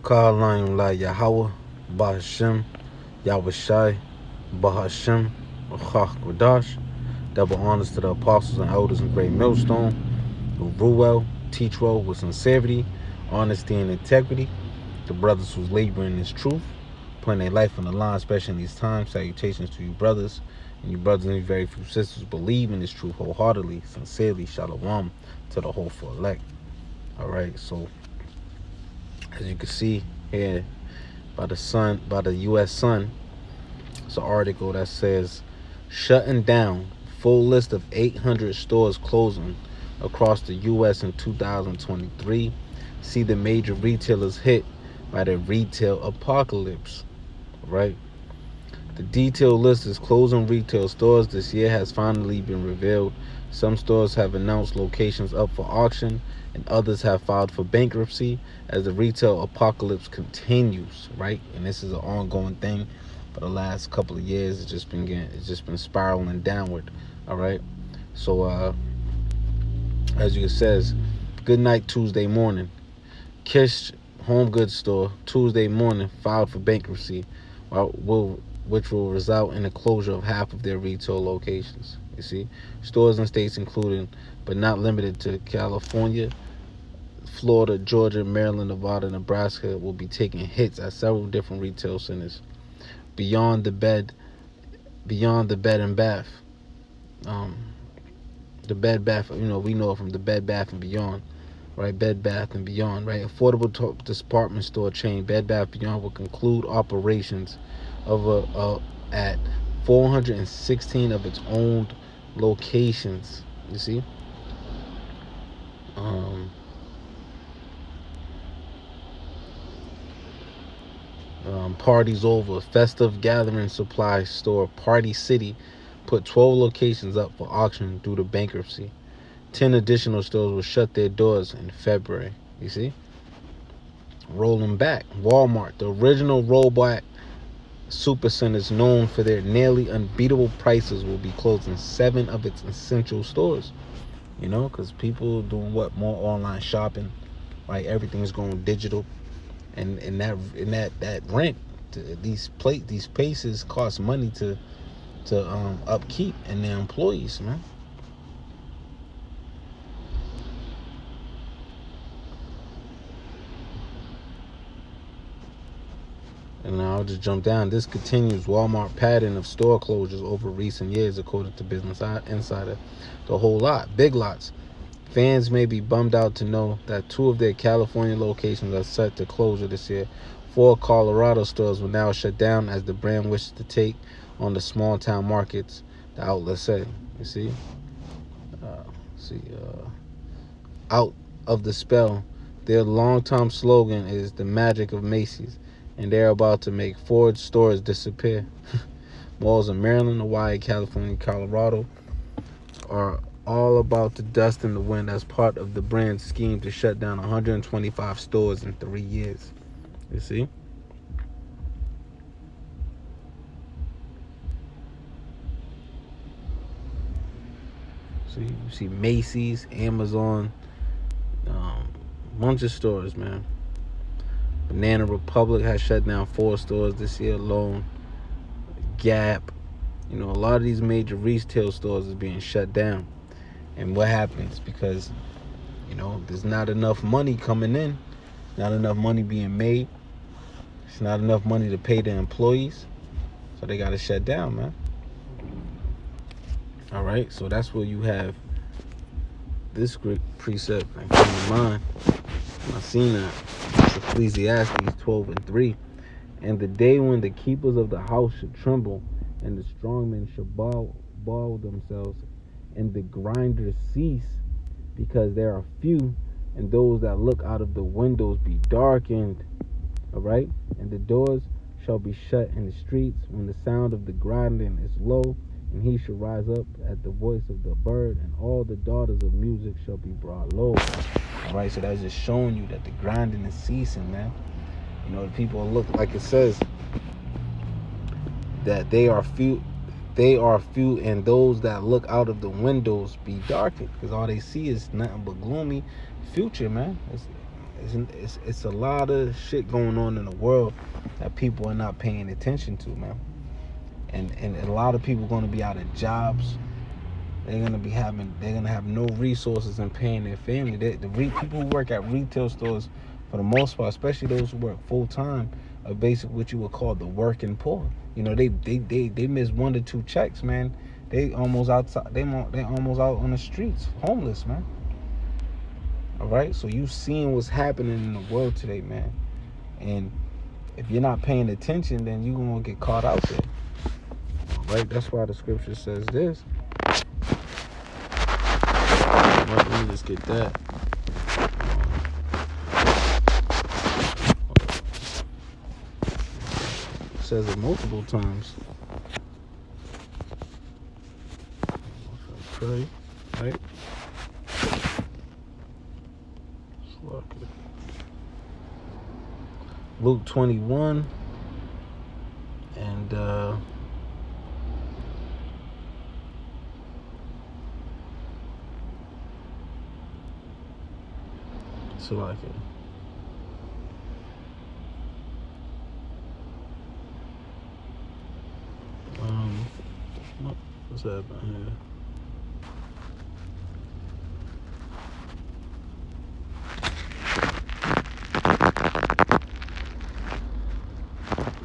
Ka'alayim La Yahweh, Bahashem, Yahushai, Bahashem, Chach Radash. Double honors to the apostles and elders in Great Millstone, who rule well, teach well with sincerity, honesty, and integrity. The brothers who's laboring in this truth, putting their life on the line, especially in these times. Salutations to you brothers, and you brothers and you very few sisters believe in this truth wholeheartedly, sincerely. Shalom to the hopeful elect. All right, so as you can see here by the U.S. Sun, it's an article that says shutting down, full list of 800 stores closing across the U.S. in 2023. See the major retailers hit by the retail apocalypse, right? The detailed list of closing retail stores this year has finally been revealed. Some stores have announced locations up for auction, and others have filed for bankruptcy as the retail apocalypse continues, right? And this is an ongoing thing for the last couple of years. It's just been spiraling downward, all right? So as it says, good night Tuesday morning. Kish Home Goods Store Tuesday morning filed for bankruptcy, which will result in the closure of half of their retail locations. You see, stores in states including, but not limited to, California, Florida, Georgia, Maryland, Nevada, Nebraska will be taking hits at several different retail centers. Beyond the bed and bath, the Bed Bath. We know from the Bed Bath and Beyond. Right, Bed Bath and Beyond, right? Affordable department store chain Bed Bath Beyond will conclude operations at 416 of its owned locations. You see, parties over. Festive gathering supply store Party City put 12 locations up for auction due to bankruptcy. 10 additional stores will shut their doors in February. You see? Rolling back. Walmart, the original rollback supercenters known for their nearly unbeatable prices, will be closing 7 of its essential stores. Because people doing more online shopping, right? Everything's going digital, and that rent, these places cost money to upkeep and their employees, man. And now I'll just jump down. This continues Walmart pattern of store closures over recent years, according to Business Insider. The whole lot, Big Lots. Fans may be bummed out to know that 2 of their California locations are set to closure this year. 4 Colorado stores will now shut down as the brand wishes to take on the small town markets, the outlet say. You see? Out of the spell. Their long-term slogan is the magic of Macy's, and they're about to make Ford stores disappear. Malls in Maryland, Hawaii, California, Colorado are all about to dust in the wind as part of the brand's scheme to shut down 125 stores in 3 years. You see? So you see Macy's, Amazon, bunch of stores, man. Banana Republic has shut down 4 stores this year alone. Gap, a lot of these major retail stores is being shut down. And what happens? Because, there's not enough money coming in, not enough money being made. It's not enough money to pay the employees, so they got to shut down, man. All right, so that's where you have this great precept that came to mind. I seen that. It's Ecclesiastes 12:3. And the day when the keepers of the house should tremble, and the strong men should bow themselves, and the grinders cease, because there are few, and those that look out of the windows be darkened. All right, and the doors shall be shut in the streets when the sound of the grinding is low, and he shall rise up at the voice of the bird, and all the daughters of music shall be brought low. All right, so that's just showing you that the grinding is ceasing, man. The people look, like it says, that they are few, and those that look out of the windows be darkened, because all they see is nothing but gloomy future, man. It's a lot of shit going on in the world that people are not paying attention to, man. And a lot of people going to be out of jobs. They're gonna have no resources in paying their family. People who work at retail stores, for the most part, especially those who work full time, are basically what you would call the working poor. You know, they miss 1 to 2 checks, man. They almost outside. They almost out on the streets, homeless, man. All right, so you seeing what's happening in the world today, man. And if you're not paying attention, then you're gonna get caught out there. All right, that's why the scripture says this. Let me just get that. It says it multiple times. Pray, right? Luke 21 and so like it. What's happening here?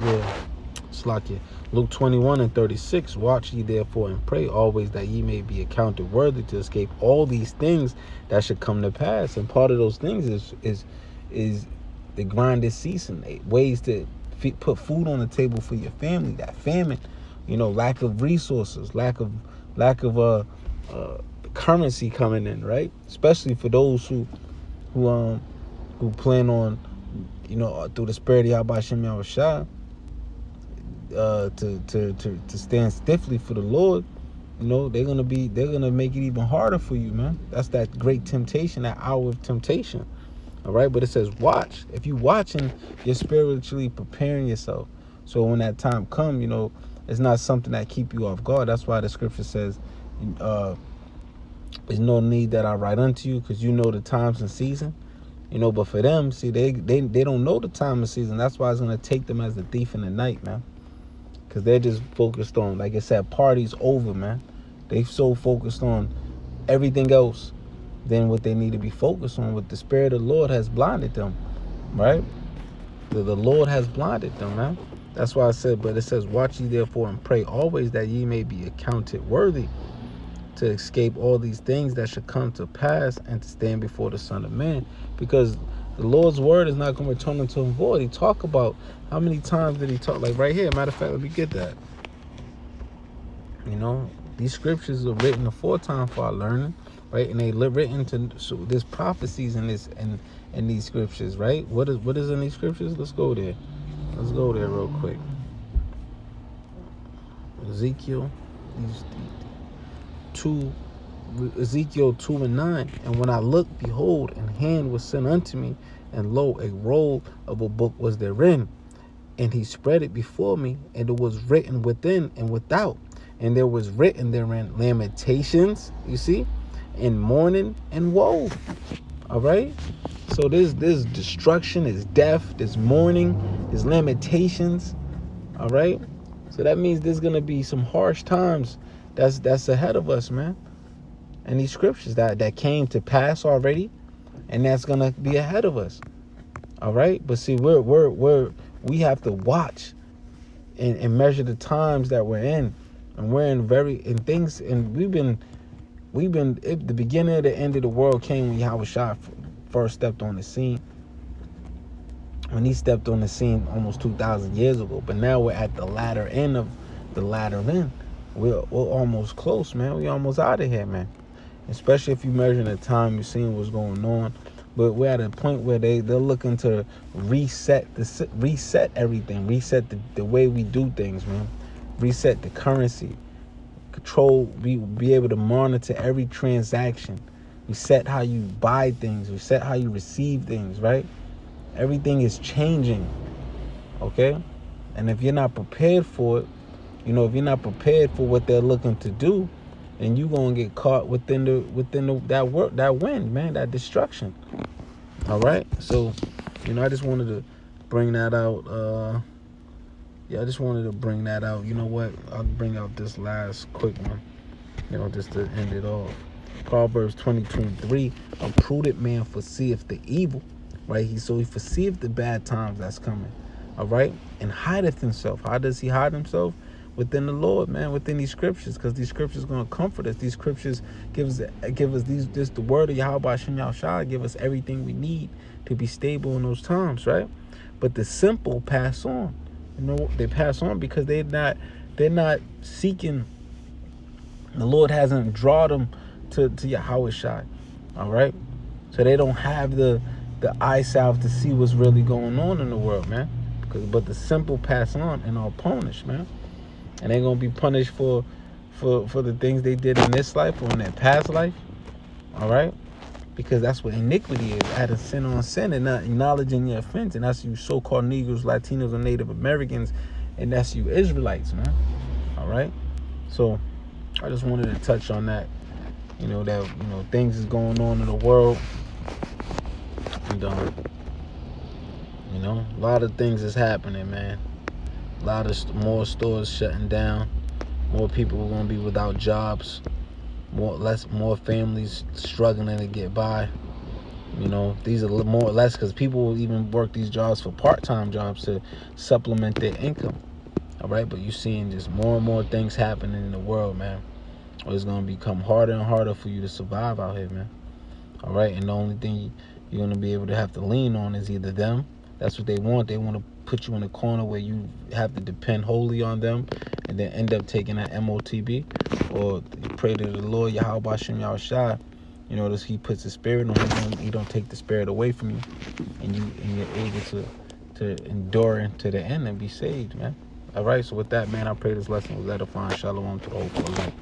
Yeah, it's like it. Luke 21 and 36. Watch ye therefore and pray always that ye may be accounted worthy to escape all these things that should come to pass. And part of those things is the grind is ceasing. Ways to put food on the table for your family. That famine, you know, lack of resources, lack of currency coming in, right? Especially for those who plan on, you know, through the spirit of Yahweh Shem Yahushua, to stand stiffly for the Lord. You know, they're gonna make it even harder for you, man. That's that great temptation, that hour of temptation. All right, but it says watch. If you watching, you're spiritually preparing yourself. So when that time come, you know, it's not something that keep you off guard. That's why the scripture says, there's no need that I write unto you, because you know the times and season. You know, but for them, see, they don't know the time and season. That's why it's gonna take them as a thief in the night, man. Because they're just focused on, like I said, party's over, man. They so focused on everything else than what they need to be focused on. What the Spirit of the Lord has blinded them, right? The Lord has blinded them, man. That's why I said, but it says, watch ye therefore and pray always that ye may be accounted worthy to escape all these things that should come to pass and to stand before the Son of Man. Because the Lord's word is not going to return unto him void. He talk about, how many times did he talk? Like right here, matter of fact, let me get that. You know, these scriptures are written aforetime for our learning, right? And they written to, so there's prophecies in this in these scriptures, right? What is in these scriptures? Let's go there. Let's go there real quick. Ezekiel 2 and 9. And when I looked, behold, an hand was sent unto me, and lo, a roll of a book was therein. And he spread it before me, and it was written within and without. And there was written therein lamentations, you see, and mourning and woe. All right? So there's destruction, there's death, there's mourning, there's lamentations. All right? So that means there's going to be some harsh times that's ahead of us, man. And these scriptures that came to pass already, and that's going to be ahead of us. All right? But see, we have to watch and measure the times that we're in. And we're in things, and we've been at the beginning of the end of the world came when Yahushua first stepped on the scene. When he stepped on the scene almost 2,000 years ago. But now we're at the latter end of the latter end. We're almost close, man. We're almost out of here, man. Especially if you measure the time, you're seeing what's going on. But we're at a point where they're looking to reset everything, reset the way we do things, man. Reset the currency, control, be able to monitor every transaction, reset how you buy things, reset how you receive things, right? Everything is changing, okay? And if you're not prepared for it, you know, if you're not prepared for what they're looking to do, then you're gonna get caught within that wind, man, that destruction. All right. So, I just wanted to bring that out. I just wanted to bring that out. You know what? I'll bring out this last quick one, just to end it off. Proverbs 20:23, a prudent man foreseeth the evil, right? He foreseeth the bad times that's coming, all right? And hideth himself. How does he hide himself? Within the Lord, man, within these scriptures, because these scriptures are going to comfort us. These scriptures give us the word of Yahweh Hashem Yahushua, give us everything we need to be stable in those times, right? But the simple pass on. They pass on because they're not seeking. The Lord hasn't drawn them to Yahweh Shai. All right. So they don't have the eye salve to see what's really going on in the world, man. But the simple pass on and are punished, man. And they're gonna be punished for the things they did in this life or in their past life. All right. Because that's what iniquity is, adding sin on sin and not acknowledging your offense. And that's you so-called Negroes, Latinos, and Native Americans, and that's you Israelites, man. All right. So I just wanted to touch on that. Things is going on in the world, and a lot of things is happening, man. A lot of more stores shutting down. More people are gonna be without jobs. More families struggling to get by. These are more or less because people will even work these jobs for part-time jobs to supplement their income. All right, but you're seeing just more and more things happening in the world, man. It's gonna become harder and harder for you to survive out here, man. All right, and the only thing you're gonna be able to have to lean on is either them. That's what they want. They want to put you in a corner where you have to depend wholly on them, and then end up taking that MOTB, or pray to the Lord Yahweh Hashem Yahushua. He puts the spirit on you. He don't take the spirit away from you, and you're able to endure to the end and be saved, man. All right. So with that, man, I pray this lesson was edifying. Shalom to the whole life.